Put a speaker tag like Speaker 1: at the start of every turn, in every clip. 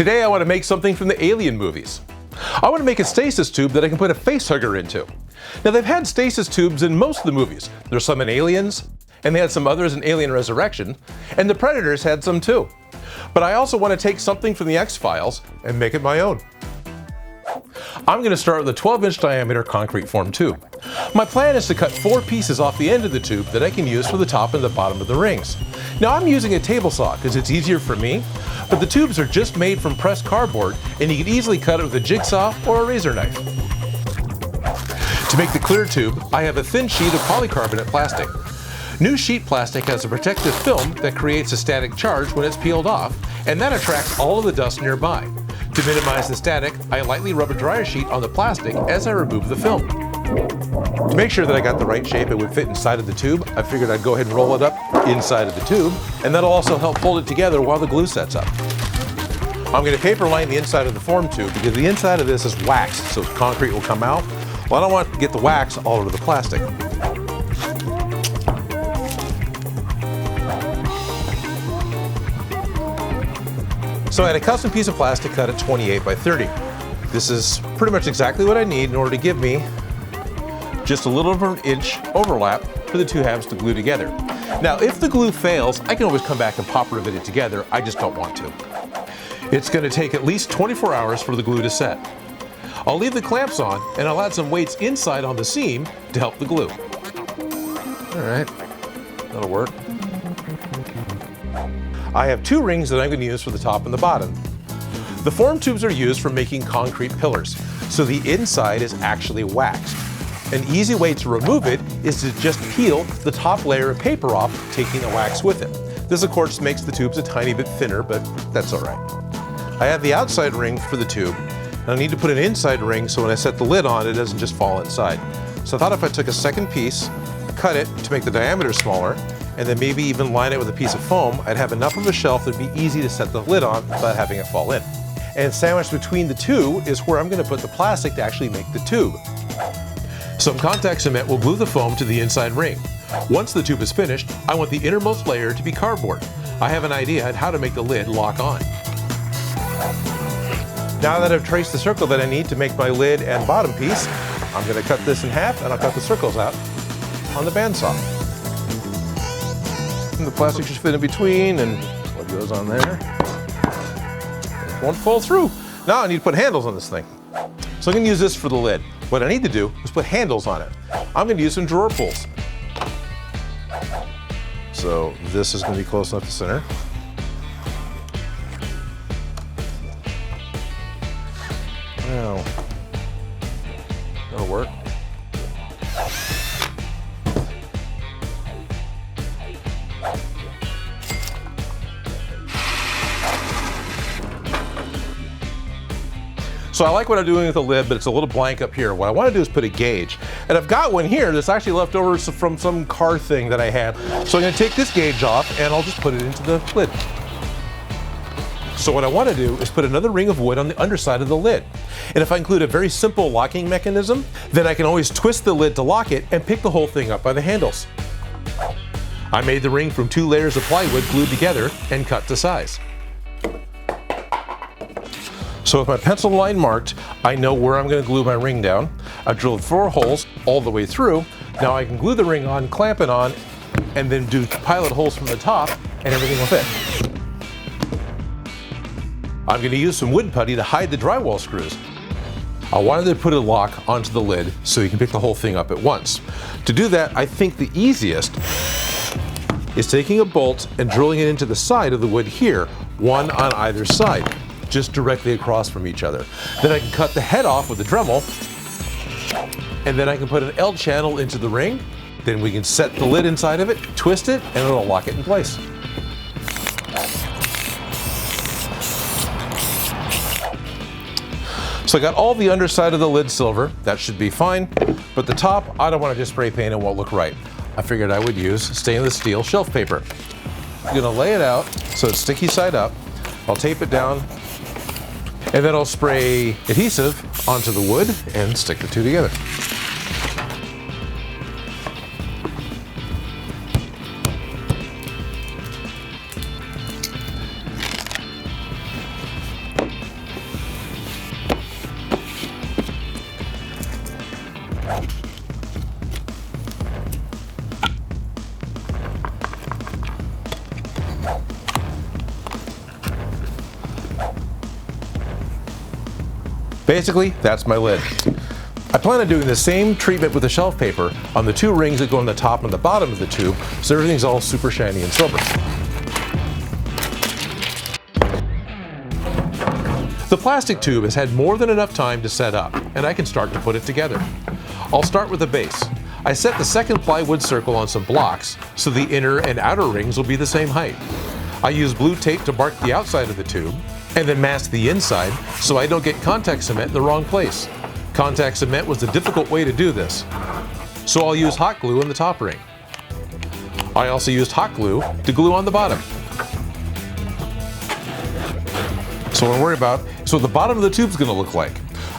Speaker 1: Today I want to make something from the Alien movies. I want to make a stasis tube that I can put a facehugger into. Now they've had stasis tubes in most of the movies. There's some in Aliens, and they had some others in Alien Resurrection, and the Predators had some too. But I also want to take something from the X-Files and make it my own. I'm going to start with a 12-inch diameter concrete form tube. My plan is to cut 4 pieces off the end of the tube that I can use for the top and the bottom of the rings. Now I'm using a table saw because it's easier for me, but the tubes are just made from pressed cardboard and you can easily cut it with a jigsaw or a razor knife. To make the clear tube, I have a thin sheet of polycarbonate plastic. New sheet plastic has a protective film that creates a static charge when it's peeled off, and that attracts all of the dust nearby. To minimize the static, I lightly rub a dryer sheet on the plastic as I remove the film. To make sure that I got the right shape it would fit inside of the tube, I figured I'd go ahead and roll it up inside of the tube, and that'll also help hold it together while the glue sets up. I'm going to paper line the inside of the form tube because the inside of this is waxed, so concrete will come out. Well, I don't want to get the wax all over the plastic. So I had a custom piece of plastic cut at 28 by 30. This is pretty much exactly what I need in order to give me just a little over an inch overlap for the two halves to glue together. Now, if the glue fails, I can always come back and pop rivet it together. I just don't want to. It's going to take at least 24 hours for the glue to set. I'll leave the clamps on and I'll add some weights inside on the seam to help the glue. All right, that'll work. I have 2 rings that I'm going to use for the top and the bottom. The form tubes are used for making concrete pillars, so the inside is actually waxed. An easy way to remove it is to just peel the top layer of paper off, taking the wax with it. This of course makes the tubes a tiny bit thinner, but that's all right. I have the outside ring for the tube, and I need to put an inside ring so when I set the lid on, it doesn't just fall inside. So I thought if I took a second piece, cut it to make the diameter smaller, and then maybe even line it with a piece of foam, I'd have enough of a shelf that'd be easy to set the lid on without having it fall in. And sandwiched between the two is where I'm going to put the plastic to actually make the tube. Some contact cement will glue the foam to the inside ring. Once the tube is finished, I want the innermost layer to be cardboard. I have an idea on how to make the lid lock on. Now that I've traced the circle that I need to make my lid and bottom piece, I'm going to cut this in half and I'll cut the circles out on the bandsaw. And the plastic should fit in between, and what goes on there? It won't fall through. Now I need to put handles on this thing. So I'm going to use this for the lid. What I need to do is put handles on it. I'm going to use some drawer pulls. So this is going to be close enough to center. Now, that'll work. So I like what I'm doing with the lid, but it's a little blank up here. What I want to do is put a gauge. And I've got one here that's actually left over from some car thing that I had. So I'm going to take this gauge off and I'll just put it into the lid. So what I want to do is put another ring of wood on the underside of the lid. And if I include a very simple locking mechanism, then I can always twist the lid to lock it and pick the whole thing up by the handles. I made the ring from 2 layers of plywood glued together and cut to size. So with my pencil line marked, I know where I'm going to glue my ring down. I've drilled 4 holes all the way through. Now I can glue the ring on, clamp it on, and then do pilot holes from the top, and everything will fit. I'm going to use some wood putty to hide the drywall screws. I wanted to put a lock onto the lid so you can pick the whole thing up at once. To do that, I think the easiest is taking a bolt and drilling it into the side of the wood here, one on either side, just directly across from each other. Then I can cut the head off with a Dremel, and then I can put an L channel into the ring. Then we can set the lid inside of it, twist it, and it'll lock it in place. So I got all the underside of the lid silver. That should be fine. But the top, I don't want to just spray paint, it won't look right. I figured I would use stainless steel shelf paper. I'm gonna lay it out so it's sticky side up. I'll tape it down, and then I'll spray adhesive onto the wood and stick the two together. Basically, that's my lid. I plan on doing the same treatment with the shelf paper on the 2 rings that go on the top and the bottom of the tube, so everything's all super shiny and silver. The plastic tube has had more than enough time to set up, and I can start to put it together. I'll start with the base. I set the second plywood circle on some blocks, so the inner and outer rings will be the same height. I use blue tape to mark the outside of the tube, and then mask the inside so I don't get contact cement in the wrong place. Contact cement was the difficult way to do this, so I'll use hot glue on the top ring. I also used hot glue to glue on the bottom. So what I worry about is what the bottom of the tube is going to look like.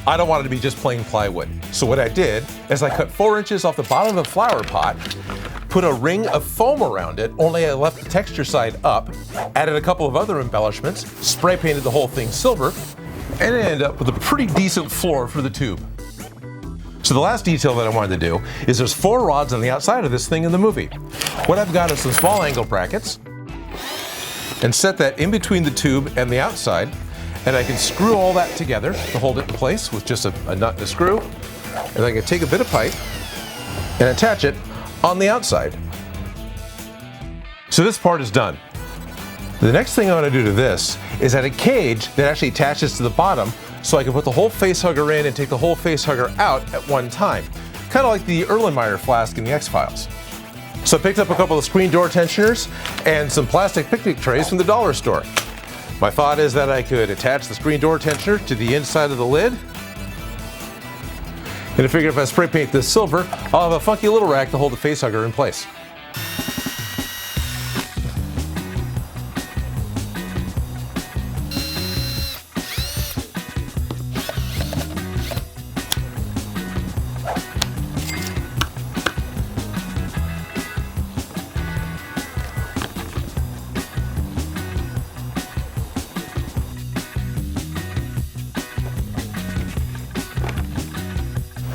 Speaker 1: I don't want it to be just plain plywood. So what I did is I cut 4 inches off the bottom of the flower pot, put a ring of foam around it, only I left the texture side up, added a couple of other embellishments, spray painted the whole thing silver, and ended up with a pretty decent floor for the tube. So the last detail that I wanted to do is there's 4 rods on the outside of this thing in the movie. What I've got is some small angle brackets, and set that in between the tube and the outside, and I can screw all that together to hold it in place with just a nut and a screw, and I can take a bit of pipe and attach it on the outside. So this part is done. The next thing I want to do to this is add a cage that actually attaches to the bottom so I can put the whole facehugger in and take the whole facehugger out at one time. Kind of like the Erlenmeyer flask in the X-Files. So I picked up a couple of screen door tensioners and some plastic picnic trays from the dollar store. My thought is that I could attach the screen door tensioner to the inside of the lid. And I figured if I spray paint this silver, I'll have a funky little rack to hold the facehugger in place.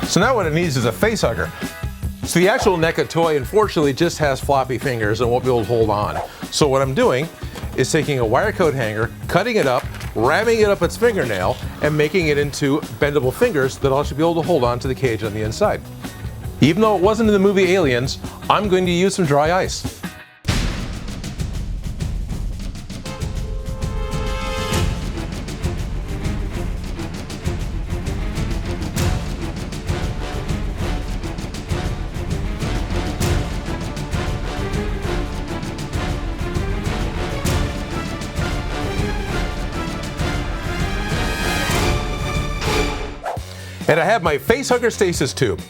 Speaker 1: So now what it needs is a facehugger. So the actual NECA toy unfortunately just has floppy fingers and won't be able to hold on. So what I'm doing is taking a wire coat hanger, cutting it up, ramming it up its fingernail, and making it into bendable fingers that I'll actually be able to hold on to the cage on the inside. Even though it wasn't in the movie Aliens, I'm going to use some dry ice. And I have my facehugger stasis tube.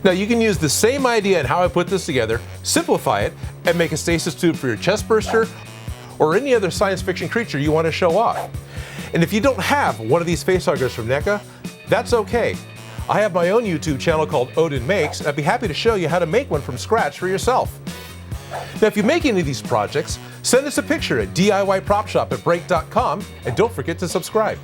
Speaker 1: Now you can use the same idea in how I put this together, simplify it, and make a stasis tube for your chest burster or any other science fiction creature you want to show off. And if you don't have one of these facehuggers from NECA, that's okay. I have my own YouTube channel called Odin Makes, and I'd be happy to show you how to make one from scratch for yourself. Now if you make any of these projects, send us a picture at DIYpropshop@break.com, and don't forget to subscribe.